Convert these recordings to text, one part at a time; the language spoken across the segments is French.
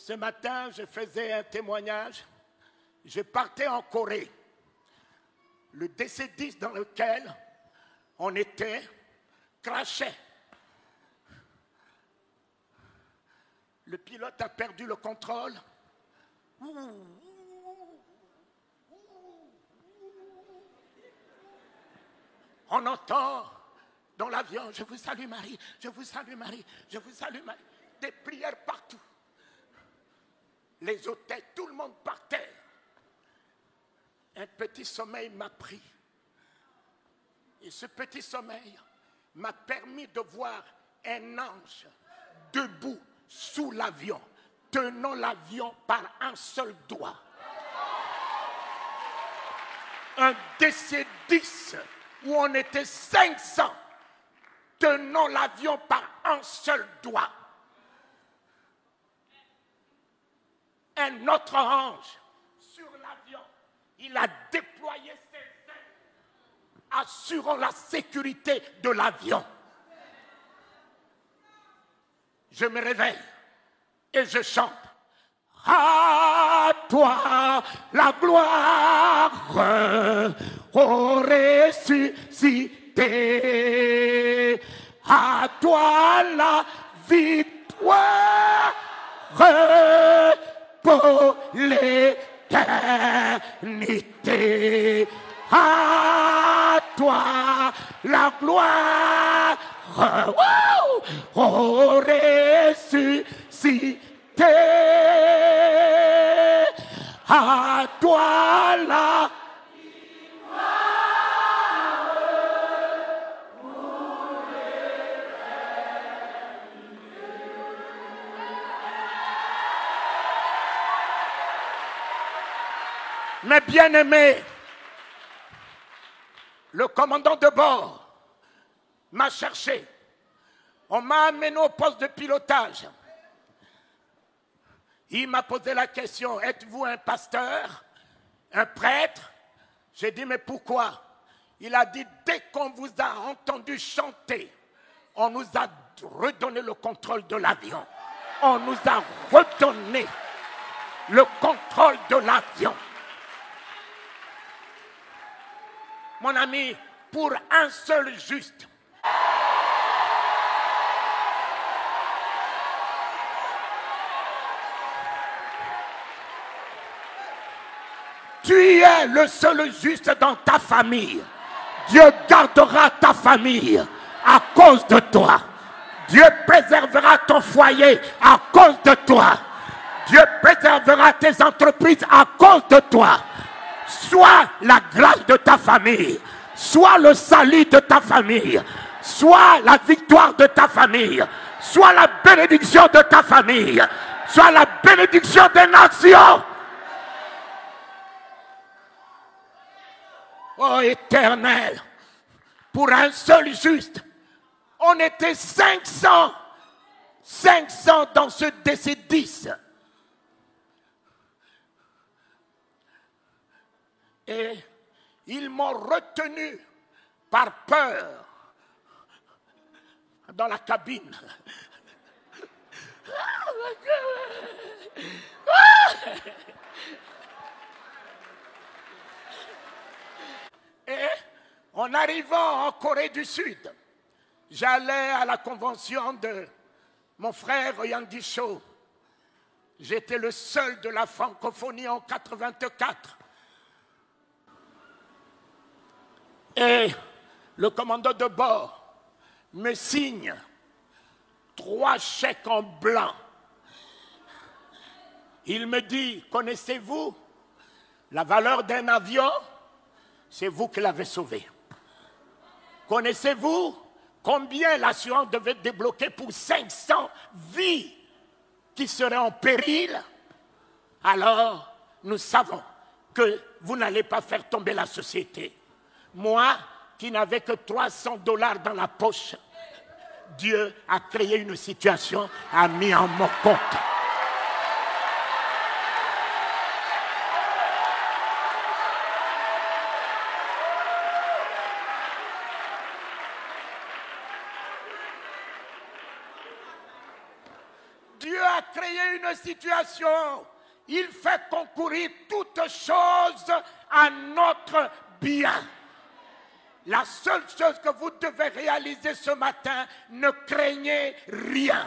Ce matin, je faisais un témoignage. Je partais en Corée. Le DC-10 dans lequel on était crachait. Le pilote a perdu le contrôle. On entend dans l'avion, je vous salue Marie, je vous salue Marie, je vous salue Marie. Des prières partout. Les hôtels, tout le monde par terre. Un petit sommeil m'a pris. Et ce petit sommeil m'a permis de voir un ange debout sous l'avion, tenant l'avion par un seul doigt. Un DC-10 où on était 500, tenant l'avion par un seul doigt. Un autre ange sur l'avion, il a déployé ses ailes, assurant la sécurité de l'avion. Je me réveille et je chante. À toi la gloire, ô ressuscité, à toi la victoire pour l'éternité. À toi la gloire, ô ressuscité. À toi la Mes bien-aimés, le commandant de bord m'a cherché. On m'a amené au poste de pilotage. Il m'a posé la question, êtes-vous un pasteur, un prêtre? J'ai dit, mais pourquoi? Il a dit, dès qu'on vous a entendu chanter, on nous a redonné le contrôle de l'avion. On nous a redonné le contrôle de l'avion. Mon ami, pour un seul juste, tu es le seul juste dans ta famille. Dieu gardera ta famille à cause de toi. Dieu préservera ton foyer à cause de toi. Dieu préservera tes entreprises à cause de toi. Soit la grâce de ta famille, soit le salut de ta famille, soit la victoire de ta famille, soit la bénédiction de ta famille, soit la bénédiction des nations. Oh Éternel, pour un seul juste, on était 500 dans ce DC-10. Et ils m'ont retenu par peur dans la cabine. Et en arrivant en Corée du Sud, j'allais à la convention de mon frère Yandi Cho. J'étais le seul de la francophonie en 84. Et le commandant de bord me signe 3 chèques en blanc. Il me dit, connaissez-vous la valeur d'un avion? C'est vous qui l'avez sauvé. Connaissez-vous combien l'assurance devait débloquer pour 500 vies qui seraient en péril? Alors, nous savons que vous n'allez pas faire tomber la société. Moi, qui n'avais que $300 dans la poche, Dieu a créé une situation, a mis en mon compte. Dieu a créé une situations, il fait concourir toutes choses à notre bien. La seule chose que vous devez réaliser ce matin, ne craignez rien.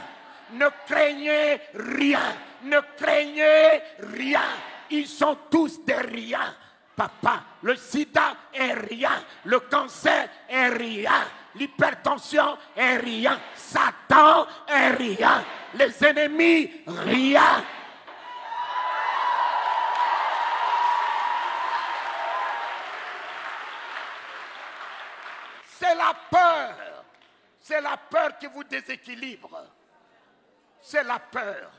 Ne craignez rien. Ne craignez rien. Ils sont tous des riens. Papa, le sida est rien. Le cancer est rien. L'hypertension est rien. Satan est rien. Les ennemis, rien. C'est la peur. C'est la peur qui vous déséquilibre. C'est la peur.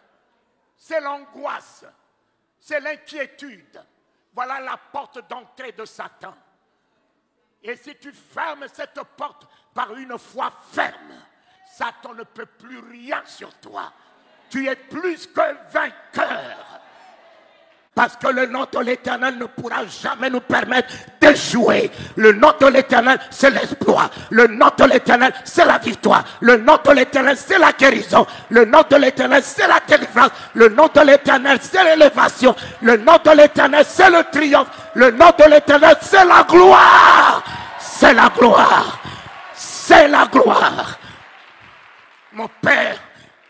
C'est l'angoisse. C'est l'inquiétude. Voilà la porte d'entrée de Satan. Et si tu fermes cette porte par une foi ferme, Satan ne peut plus rien sur toi. Tu es plus que vainqueur. Parce que le nom de l'Éternel ne pourra jamais nous permettre d'échouer. Le nom de l'Éternel, c'est l'exploit. Le nom de l'Éternel, c'est la victoire. Le nom de l'Éternel, c'est la guérison. Le nom de l'Éternel, c'est la délivrance. Le nom de l'Éternel, c'est l'élévation. Le nom de l'Éternel, c'est le triomphe. Le nom de l'Éternel, c'est la gloire. C'est la gloire. C'est la gloire. Mon Père,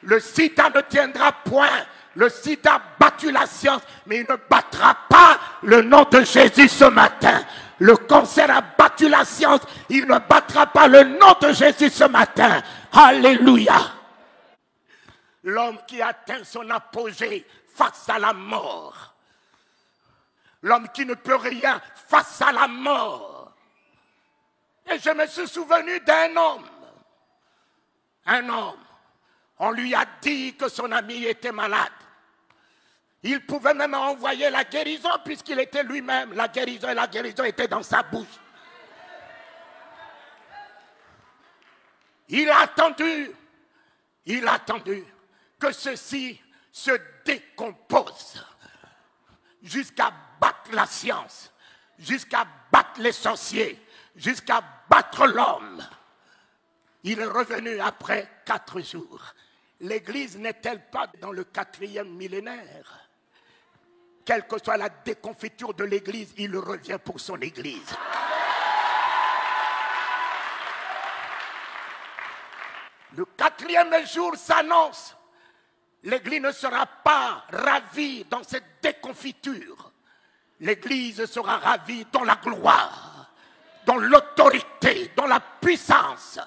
le sida ne tiendra point. Le sida a battu la science, mais il ne battra pas le nom de Jésus ce matin. Le cancer a battu la science, il ne battra pas le nom de Jésus ce matin. Alléluia. L'homme qui atteint son apogée face à la mort. L'homme qui ne peut rien face à la mort. Et je me suis souvenu d'un homme. Un homme. On lui a dit que son ami était malade. Il pouvait même envoyer la guérison puisqu'il était lui-même. La guérison était dans sa bouche. Il a attendu que ceci se décompose jusqu'à battre la science, jusqu'à battre les sorciers, jusqu'à battre l'homme. Il est revenu après 4 jours. L'Église n'est-elle pas dans le 4e millénaire? Quelle que soit la déconfiture de l'Église, il revient pour son Église. Le 4e jour s'annonce. L'Église ne sera pas ravie dans cette déconfiture. L'Église sera ravie dans la gloire, dans l'autorité, dans la puissance.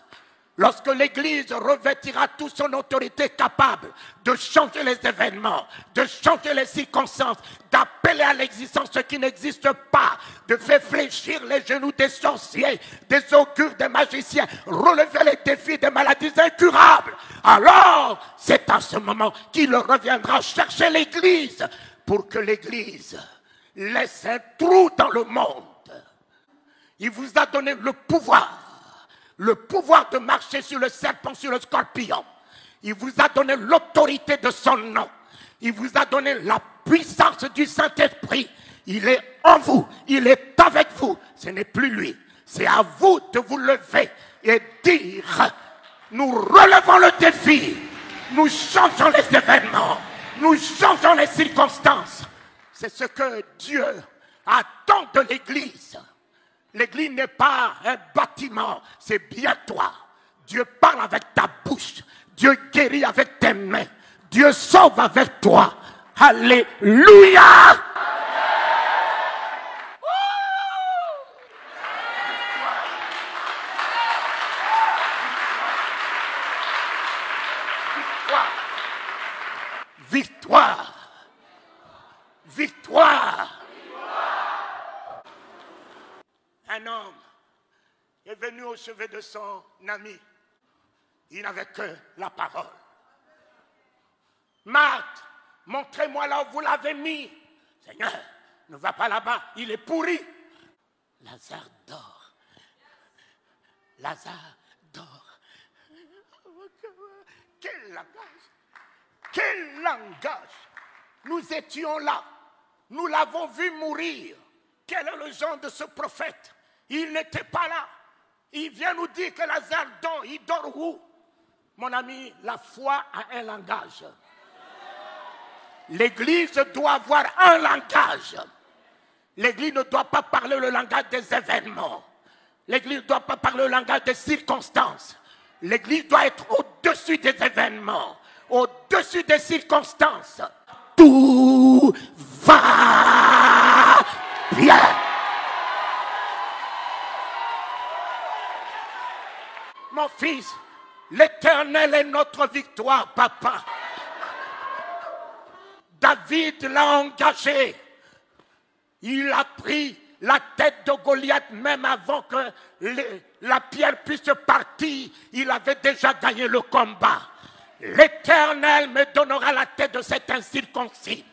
Lorsque l'Église revêtira toute son autorité capable de changer les événements, de changer les circonstances, d'appeler à l'existence ce qui n'existe pas, de faire fléchir les genoux des sorciers, des augures, des magiciens, relever les défis des maladies incurables, alors c'est à ce moment qu'il reviendra chercher l'Église pour que l'Église laisse un trou dans le monde. Il vous a donné le pouvoir de marcher sur le serpent, sur le scorpion. Il vous a donné l'autorité de son nom. Il vous a donné la puissance du Saint-Esprit. Il est en vous, il est avec vous. Ce n'est plus lui. C'est à vous de vous lever et dire, nous relevons le défi. Nous changeons les événements. Nous changeons les circonstances. C'est ce que Dieu attend de l'Église. L'Église n'est pas un bâtiment, c'est bien toi. Dieu parle avec ta bouche. Dieu guérit avec tes mains. Dieu sauve avec toi. Alléluia! Victoire! Victoire! Un homme est venu au chevet de son ami. Il n'avait que la parole. Marthe, montrez-moi là où vous l'avez mis. Seigneur, ne va pas là-bas, il est pourri. Lazare dort. Lazare dort. Quel langage! Quel langage! Nous étions là. Nous l'avons vu mourir. Quel est le genre de ce prophète? Il n'était pas là. Il vient nous dire que Lazare dort. Il dort où? Mon ami, la foi a un langage. L'Église doit avoir un langage. L'Église ne doit pas parler le langage des événements. L'Église ne doit pas parler le langage des circonstances. L'Église doit être au-dessus des événements, au-dessus des circonstances. Tout va bien. Mon fils, l'Éternel est notre victoire, papa. David l'a engagé. Il a pris la tête de Goliath même avant que la pierre puisse partir. Il avait déjà gagné le combat. L'Éternel me donnera la tête de cet incirconcis.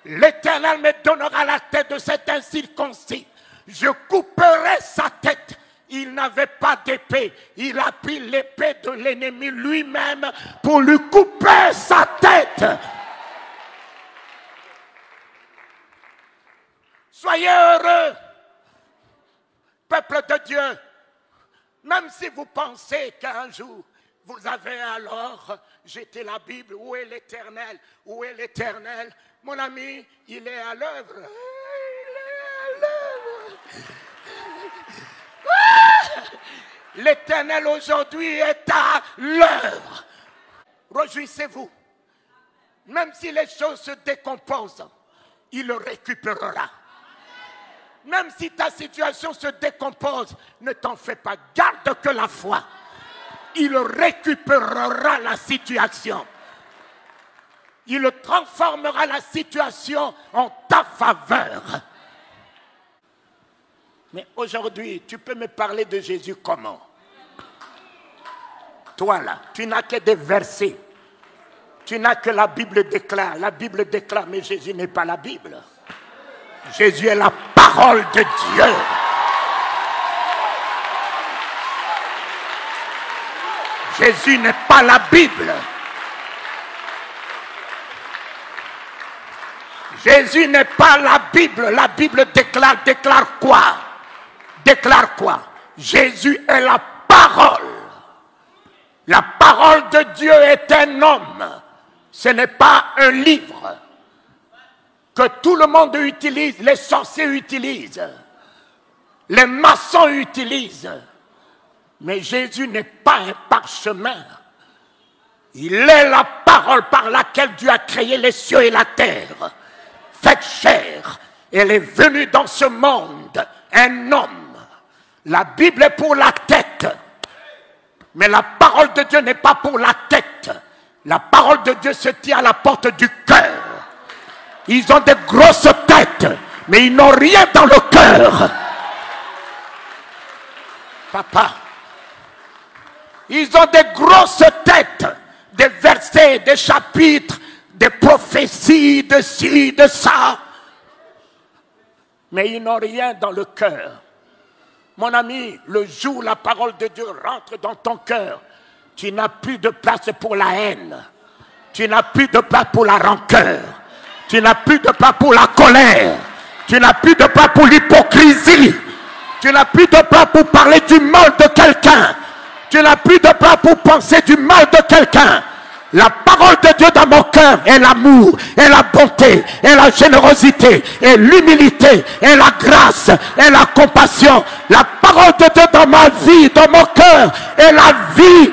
L'Éternel me donnera la tête de cet incirconcis. Je couperai sa tête. Il n'avait pas d'épée. Il a pris l'épée de l'ennemi lui-même pour lui couper sa tête. Soyez heureux, peuple de Dieu. Même si vous pensez qu'un jour, vous avez alors jeté la Bible, où est l'Éternel? Où est l'Éternel? Mon ami, il est à l'œuvre. Il est à l'œuvre. L'Éternel aujourd'hui est à l'œuvre. Réjouissez-vous. Même si les choses se décomposent, il le récupérera. Même si ta situation se décompose, ne t'en fais pas, garde que la foi. Il récupérera la situation. Il transformera la situation en ta faveur. Mais aujourd'hui, tu peux me parler de Jésus comment? Toi là, tu n'as que des versets. Tu n'as que la Bible déclare. La Bible déclare, mais Jésus n'est pas la Bible. Jésus est la parole de Dieu. Jésus n'est pas la Bible. Jésus n'est pas la Bible. La Bible déclare quoi? Déclare quoi? Jésus est la parole. La parole de Dieu est un homme. Ce n'est pas un livre que tout le monde utilise, les sorciers utilisent, les maçons utilisent. Mais Jésus n'est pas un parchemin. Il est la parole par laquelle Dieu a créé les cieux et la terre. Faite chair. Elle est venue dans ce monde, un homme. La Bible est pour la tête. Mais la parole de Dieu n'est pas pour la tête. La parole de Dieu se tient à la porte du cœur. Ils ont des grosses têtes, mais ils n'ont rien dans le cœur. Papa, ils ont des grosses têtes, des versets, des chapitres, des prophéties, de ci, de ça. Mais ils n'ont rien dans le cœur. Mon ami, le jour où la parole de Dieu rentre dans ton cœur, tu n'as plus de place pour la haine. Tu n'as plus de place pour la rancœur. Tu n'as plus de place pour la colère. Tu n'as plus de place pour l'hypocrisie. Tu n'as plus de place pour parler du mal de quelqu'un. Tu n'as plus de place pour penser du mal de quelqu'un. La parole de Dieu dans mon cœur est l'amour, est la bonté, est la générosité, est l'humilité, est la grâce, est la compassion. La parole de Dieu dans ma vie, dans mon cœur, est la vie,